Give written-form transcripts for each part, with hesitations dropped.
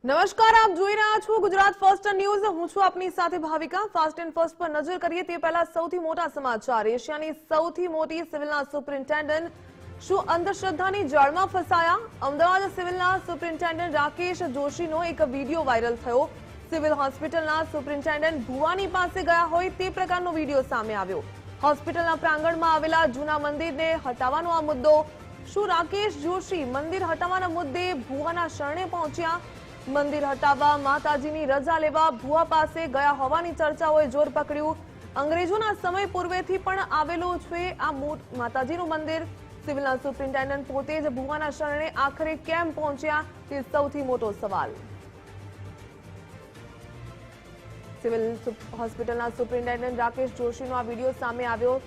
નમસ્કાર, આપ જોઈ રહ્યા છો ગુજરાત ફર્સ્ટ ન્યૂઝ। હું છું આપની સાથે ભાવિકા। ફાસ્ટ એન્ડ ફર્સ્ટ પર નજર કરીએ તે પહેલા સૌથી મોટા સમાચાર। એશિયાની સૌથી મોટી સિવિલના સુપ્રિન્ટેન્ડન્ટ શું અંધશ્રદ્ધાની જાળમાં ફસાયા? અમદાવાદ સિવિલના સુપ્રિન્ટેન્ડન્ટ રાકેશ જોશીનો એક વિડીયો વાયરલ થયો। સિવિલ હોસ્પિટલના સુપ્રિન્ટેન્ડન્ટ ભુવાની પાસે ગયા હોય તે પ્રકારનો વિડીયો સામે આવ્યો। હોસ્પિટલના પ્રાંગણમાં આવેલા જૂના મંદિરને હટાવવાનો આ મુદ્દો। શું રાકેશ જોશી મંદિર હટાવવાના મુદ્દે ભુવાના શરણે પહોંચ્યા? મંદિર હટાવવા માતાજીની રજા લેવા ભુવા પાસે ગયા હોવાની ચર્ચાઓએ જોર પકડ્યું। અંગ્રેજોના સમય પૂર્વેથી પણ આવેલું છે આ માતાજીનું મંદિર। સિવિલના સુપ્રિન્ટેન્ડન્ટ પોતે જ ભુવાના શરણે આખરે કેમ પહોંચ્યા તે સૌથી મોટો સવાલ। સિવિલ હોસ્પિટલના સુપ્રિન્ટેન્ડન્ટ રાકેશ જોશીનો આ વિડીયો સામે આવ્યો।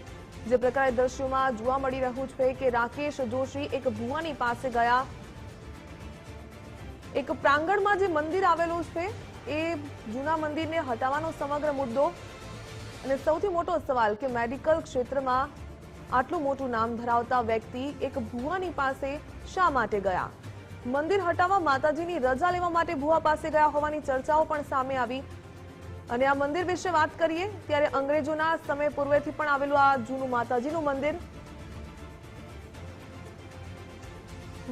જે પ્રકારે દ્રશ્યોમાં જોવા મળી રહ્યું છે કે રાકેશ જોશી એક ભુવાની પાસે ગયા। એક પ્રાંગણમાં જે મંદિર આવેલું છે એ જૂના મંદિરને હટાવવાનો સમગ્ર મુદ્દો અને સૌથી મોટો સવાલ કે મેડિકલ ક્ષેત્રમાં આટલું મોટું નામ ધરાવતા વ્યક્તિ એક ભુવાની પાસે શા માટે ગયા? મંદિર હટાવવા માતાજીની રજા લેવા માટે ભુવા પાસે ગયા હોવાની ચર્ચાઓ પણ સામે આવી। અને આ મંદિર વિશે વાત કરીએ ત્યારે અંગ્રેજોના સમય પૂર્વેથી પણ આવેલું આ જૂનું માતાજીનું મંદિર।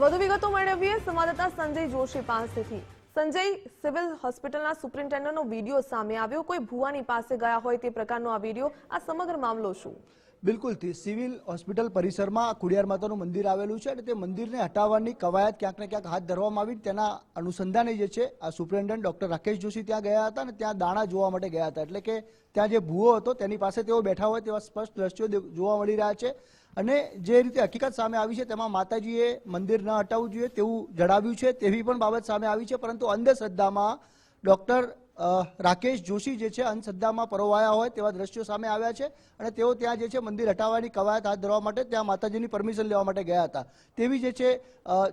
વધુ વિગતો મેળવીએ સંવાદદાતા સંજય જોશી પાસેથી। સંજય, સિવિલ હોસ્પિટલના સુપ્રિન્ટેન્ડન્ટનો વિડીયો સામે આવ્યો। કોઈ ભુવાની પાસે ગયા હોય તે પ્રકારનો આ વિડીયો, આ સમગ્ર મામલો શું? બિલકુલથી સિવિલ હોસ્પિટલ પરિસરમાં ખોડિયાર માતાનું મંદિર આવેલું છે અને તે મંદિરને હટાવવાની કવાયત ક્યાંક ને ક્યાંક હાથ ધરવામાં આવી। તેના અનુસંધાને જે છે આ સુપ્રિન્ટેન્ડન્ટ ડોક્ટર રાકેશ જોશી ત્યાં ગયા હતા અને ત્યાં દાણા જોવા માટે ગયા હતા। એટલે કે ત્યાં જે ભુવો હતો તેની પાસે તેઓ બેઠા હોય તેવા સ્પષ્ટ દ્રશ્યો જોવા મળી રહ્યા છે। અને જે રીતે હકીકત સામે આવી છે તેમાં માતાજીએ મંદિર ન હટાવવું જોઈએ તેવું જણાવ્યું છે તેવી પણ બાબત સામે આવી છે। પરંતુ અંધશ્રદ્ધામાં ડોક્ટર રાકેશ જોશી જે છે અંધશ્રદ્ધામાં પરોવાયા હોય તેવા દ્રશ્યો સામે આવ્યા છે અને તેઓ ત્યાં જે છે મંદિર હટાવવાની કવાયત હાથ ધરવા માટે ત્યાં માતાજીની પરમિશન લેવા માટે ગયા હતા તેવી જે છે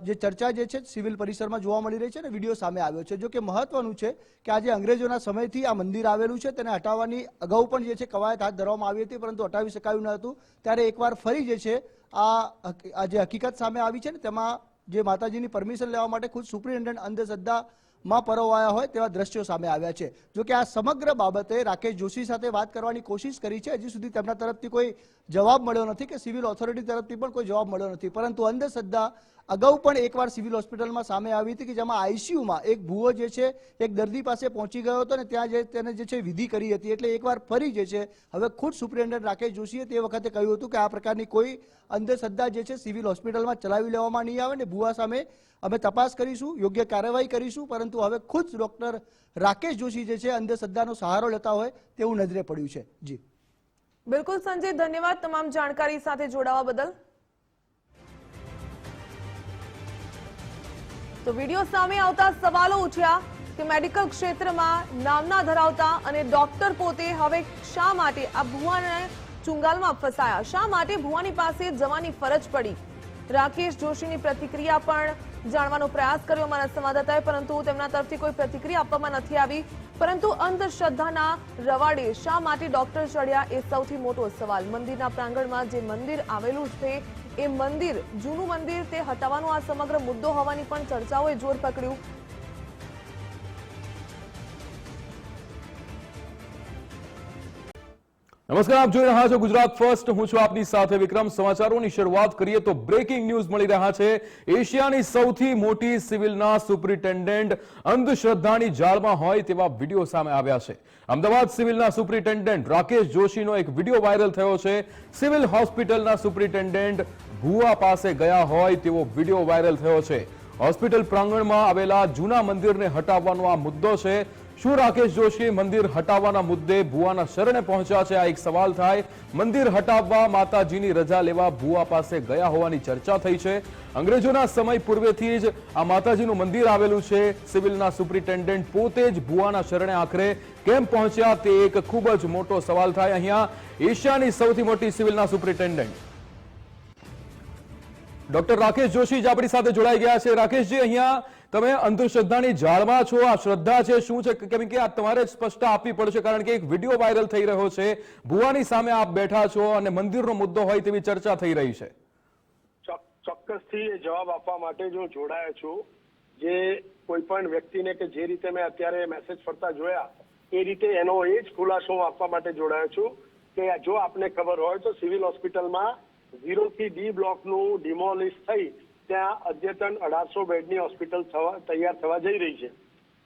જે ચર્ચા જે છે સિવિલ પરિસરમાં જોવા મળી રહી છે અને વિડીયો સામે આવ્યો છે। જો કે મહત્વનું છે કે આજે અંગ્રેજોના સમયથી આ મંદિર આવેલું છે તેને હટાવવાની અગાઉ પણ જે છે કવાયત હાથ ધરવામાં આવી હતી પરંતુ હટાવી શકાયું ન હતું। ત્યારે એકવાર ફરી જે છે આ જે હકીકત સામે આવી છે ને તેમાં જે માતાજીની પરમિશન લેવા માટે ખુદ સુપ્રિન્ટેન્ડન્ટ અંધશ્રદ્ધા માં પરોવાયા હોય તેવા દ્રશ્યો સામે આવ્યા છે। જો કે આ સમગ્ર બાબતે રાકેશ જોશી સાથે વાત કરવાની કોશિશ કરી છે, હજી સુધી તેમના તરફથી કોઈ જવાબ મળ્યો નથી કે સિવિલ ઓથોરિટી તરફથી પણ કોઈ જવાબ મળ્યો નથી। પરંતુ અંધશ્રદ્ધા અગાઉ પણ એકવાર સિવિલ હોસ્પિટલમાં સામે આવી હતી કે જેમાં આઈસીયુમાં એક ભુવો જે છે એક દર્દી પાસે પહોંચી ગયો હતો અને ત્યાં તેને જે છે વિધિ કરી હતી। એટલે એકવાર ફરી જે છે હવે ખુદ સુપ્રિન્ટેન્ડન્ટ રાકેશ જોશીએ તે વખતે કહ્યું હતું કે આ પ્રકારની કોઈ અંધશ્રદ્ધા જે છે સિવિલ હોસ્પિટલમાં ચલાવી લેવામાં નહીં આવે ને ભુવા સામે અમે તપાસ કરીશું, યોગ્ય કાર્યવાહી કરીશું। પરંતુ હવે ખુદ ડોક્ટર રાકેશ જોશી જે છે અંધશ્રદ્ધાનો સહારો લેતા હોય તેવું નજરે પડ્યું છે। જી બિલકુલ સંજય, ધન્યવાદ તમામ જાણકારી સાથે જોડાવા બદલ। તો વિડીયો સામે આવતા સવાલો ઉઠ્યા કે મેડિકલ ક્ષેત્રમાં નામના ધરાવતા અને ડોક્ટર પોતે હવે શા માટે આ ભુવાને ચુંગાલમાં ફસાયા? શા માટે ભુવાની પાસે જવાની ફરજ પડી? રાકેશ જોશીની પ્રતિક્રિયા પણ જાણવાનો પ્રયાસ કર્યો અમારા સંવાદદાતાએ, પરંતુ તેમના તરફથી કોઈ પ્રતિક્રિયા આપવામાં નથી આવી। પરંતુ અંધશ્રદ્ધાના રવાડે શા માટે ડોક્ટર ચડ્યા એ સૌથી મોટો સવાલ। મંદિરના પ્રાંગણમાં જે મંદિર આવેલું છે એ મંદિર, જૂનું મંદિર, તે હટાવવાનો આ સમગ્ર મુદ્દો હોવાની પણ ચર્ચાઓએ જોર પકડ્યું। નમસ્કાર, આપ જોઈ રહ્યા છો ગુજરાત ફર્સ્ટ। હું છું આપની સાથે વિક્રમ। સમાચારોની શરૂઆત કરીએ તો બ્રેકિંગ ન્યૂઝ મળી રહ્યા છે। એશિયાની સૌથી મોટી સિવિલના સુપ્રિન્ટેન્ડન્ટ અંધશ્રદ્ધાની જાળમાં હોય તેવા વિડીયો સામે આવ્યા છે। અમદાવાદ સિવિલના સુપ્રિન્ટેન્ડન્ટ રાકેશ જોશીનો એક વિડીયો વાયરલ થયો છે। સિવિલ હોસ્પિટલના સુપ્રિન્ટેન્ડન્ટ ભુવા પાસે ગયા હોય તેવો વિડીયો વાયરલ થયો છે। હોસ્પિટલ પ્રાંગણમાં આવેલા જૂના મંદિરને હટાવવાનો આ મુદ્દો છે। શું રાકેશ જોશી મંદિર હટાવવાના મુદ્દે ભુવાના શરણે પહોંચ્યા છે? આ એક સવાલ થાય। મંદિર હટાવવા માતાજીની રજા લેવા ભુવા પાસે ગયા હોવાની ચર્ચા થઈ છે। અંગ્રેજોના સમય પૂર્વેથી જ આ માતાજીનું મંદિર આવેલું છે। સિવિલના સુપ્રિન્ટેન્ડન્ટ પોતે જ ભુવાના શરણે આખરે કેમ પહોંચ્યા તે એક ખૂબ જ મોટો સવાલ થાય। અહીંયા એશિયાની સૌથી મોટી સિવિલના સુપ્રિન્ટેન્ડન્ટ ડોક્ટર રાકેશ જોશી જ આપણી સાથે જોડાઈ ગયા છે। રાકેશજી, અહીંયા તમે અંધશ્રદ્ધાની જાળમાં છો, આ શ્રદ્ધા છે શું છે? કેમ કે આ તમારે સ્પષ્ટતા આપવી પડશે કારણ કે એક વિડીયો વાયરલ થઈ રહ્યો છે, ભુવાની સામે આપ બેઠા છો અને મંદિરનો મુદ્દો હોય તેવી ચર્ચા થઈ રહી છે। ચોક્કસથી જવાબ આપવા માટે જો જોડાયો છું જે કોઈ પણ વ્યક્તિને કે જે રીતે મેં અત્યારે મેસેજ ફરતા જોયા એ રીતે એનો એ જ ખુલાસો હું આપવા માટે જોડાયો છું કે જો આપને ખબર હોય તો સિવિલ હોસ્પિટલમાં 0 થી D બ્લોકનું ડિમોલિશ થઈ ત્યાં અદ્યતન 1800 બેડની હોસ્પિટલ તૈયાર થવા જઈ રહી છે,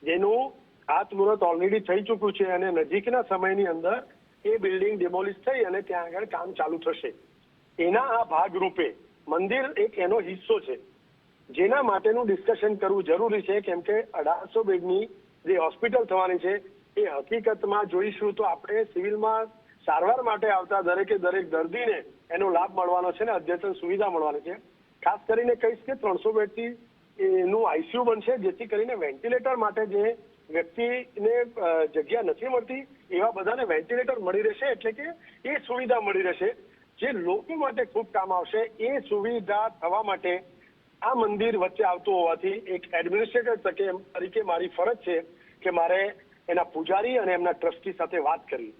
જેનું ખાતમુહૂર્ત ઓલરેડી થઈ ચૂક્યું છે અને નજીકના સમયની અંદર એ બિલ્ડિંગ ડિમોલિશ થઈ અને ત્યાં આગળ કામ ચાલુ થશે. એના આ ભાગરૂપે મંદિર એક એનો હિસ્સો છે, જેના માટેનું ડિસ્કશન કરવું જરૂરી છે, કેમ કે 1800 બેડની જે હોસ્પિટલ થવાની છે એ હકીકતમાં જોઈશું તો આપણે સિવિલમાં સારવાર માટે આવતા દરેક દર્દીને એનો લાભ મળવાનો છે ને અદ્યતન સુવિધા મળવાની છે. ખાસ કરીને કહીશ કે 300 બેડથી એનું આઈસીયુ બનશે, જેથી કરીને વેન્ટિલેટર માટે જે વ્યક્તિને જગ્યા નથી મળતી એવા બધાને વેન્ટિલેટર મળી રહેશે, એટલે કે એ સુવિધા મળી રહેશે જે લોકો માટે ખૂબ કામ આવશે. એ સુવિધા થવા માટે આ મંદિર વચ્ચે આવતું હોવાથી એક એડમિનિસ્ટ્રેટર તરીકે મારી ફરજ છે કે મારે એના પૂજારી અને એમના ટ્રસ્ટી સાથે વાત કરવી.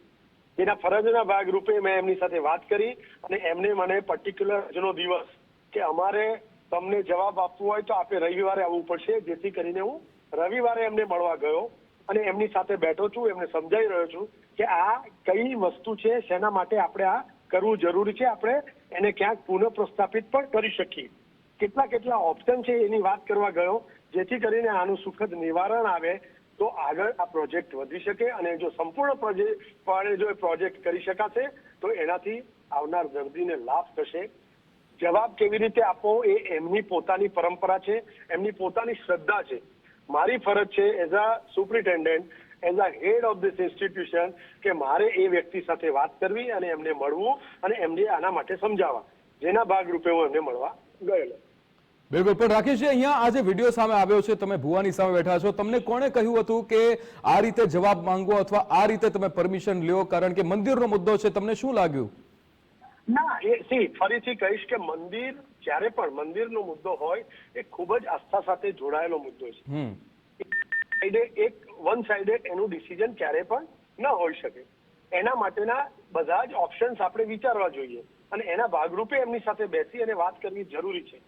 એના ફરજના ભાગરૂપે મેં એમની સાથે વાત કરી અને એમને મને પર્ટિક્યુલર આજનો દિવસ કે અમારે તમને જવાબ આપવો હોય તો આપણે રવિવારે આવવું પડશે, જેથી કરીને હું રવિવારે એમને મળવા ગયો અને એમની સાથે બેઠો છું, એમને સમજાવી રહ્યો છું કે આ કઈ વસ્તુ છે, શેના માટે આપણે આ કરવું જરૂરી છે, આપણે એને ક્યાંક પુનઃ પ્રસ્થાપિત પણ કરી શકીએ, કેટલા ઓપ્શન છે એની વાત કરવા ગયો, જેથી કરીને આનું સુખદ નિવારણ આવે તો આગળ આ પ્રોજેક્ટ વધી શકે અને જો સંપૂર્ણપણે જો પ્રોજેક્ટ કરી શકાશે તો એનાથી આવનાર દર્દીને લાભ થશે. જવાબ કેવી રીતે આપવો એ એમની પોતાની પરંપરા છે, એમની પોતાની શ્રદ્ધા છે. મારી ફરજ છે as a superintendent, as a head of this institution કે મારે એ વ્યક્તિ સાથે વાત કરવી અને એમને મળવું અને એમને આના માટે સમજાવવા, જેના ભાગરૂપે હું એમને મળવા ગયેલો. બિલકુલ. પણ રાકેશજી, અહીંયા આ જે વિડીયો સામે આવ્યો છે, તમે ભુવાની સામે બેઠા છો, તમને કોણે કહ્યું હતું કે આ રીતે જવાબ માંગો અથવા આ રીતે તમે પરમિશન લ્યો, કારણ કે મંદિરનો મુદ્દો છે, તમને શું લાગ્યું? ના, ફરીથી કહીશ કે મંદિર જ્યારે પણ મંદિરનો મુદ્દો હોય એ ખૂબ જ આસ્થા સાથે જોડાયેલો મુદ્દો છે. વન સાઇડેડ એનું ડિસિઝન ક્યારે પણ ન હોઈ શકે. એના માટેના બધા જ ઓપ્શન્સ આપણે વિચારવા જોઈએ અને એના ભાગરૂપે એમની સાથે બેસી અને વાત કરવી જરૂરી છે.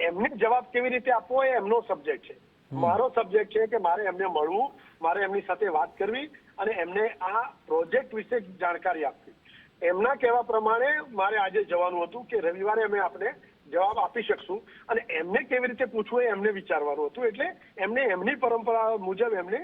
એમને જવાબ કેવી રીતે આપવો એ એમનો સબ્જેક્ટ છે. મારો સબ્જેક્ટ છે કે મારે એમને મળવું, મારે એમની સાથે વાત કરવી અને એમને આ પ્રોજેક્ટ વિશે જાણકારી આપવી. એમના કહેવા પ્રમાણે મારે આજે જવાનું હતું કે રવિવારે અમે આપણે જવાબ આપી શકશું અને એમને કેવી રીતે પૂછવું એ એમને વિચારવાનું હતું. એટલે એમને એમની પરંપરા મુજબ એમને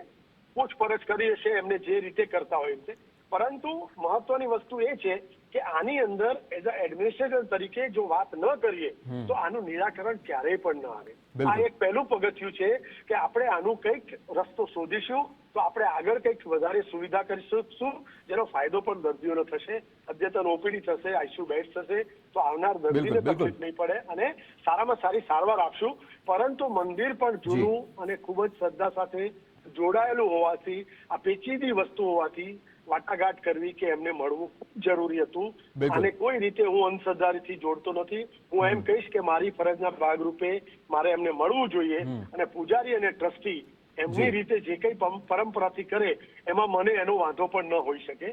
પૂછપરછ કરી હશે, એમને જે રીતે કરતા હોય એમ છે. પરંતુ મહત્વની વસ્તુ એ છે કે આની અંદર એઝ અ એડમિનિસ્ટ્રેટર તરીકે જો વાત ન કરીએ તો આનું નિરાકરણ ક્યારેય પણ ન આવે. આ એક પહેલું પગથિયું છે કે આપણે આનું કંઈક રસ્તો શોધીશું તો આપણે આગળ કંઈક વધારે સુવિધા કરી શકશું, જેનો ફાયદો પણ દર્દીઓને થશે, અદ્યતન ઓપીડી થશે, આઈસીયુ બેડ થશે, તો આવનાર દર્દીને તકલીફ નહીં પડે અને સારામાં સારી સારવાર આપશું. પરંતુ મંદિર પણ જૂનું અને ખૂબ જ શ્રદ્ધા સાથે જોડાયેલું હોવાથી, આ પેચીદી વસ્તુ હોવાથી વાટાઘાટ કરવી કે એમને મળવું જરૂરી હતું. અને કોઈ રીતે હું અંધશ્રદ્ધાથી જોડતો નથી. હું એમ કહીશ કે મારી ફરજના ભાગરૂપે મારે એમને મળવું જોઈએ અને પૂજારી અને ટ્રસ્ટી એમની રીતે જે કઈ પરંપરાથી કરે એમાં મને એનો વાંધો પણ ન હોઈ શકે.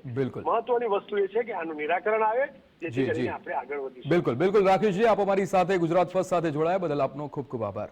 મહત્વની વસ્તુ એ છે કે આનું નિરાકરણ આવે, જેથી કરીને આપણે આગળ વધીશું. બિલકુલ. રાકેશજી, આપ અમારી સાથે ગુજરાત ફર્સ્ટ સાથે જોડાયા બદલ આપનો ખૂબ ખૂબ આભાર.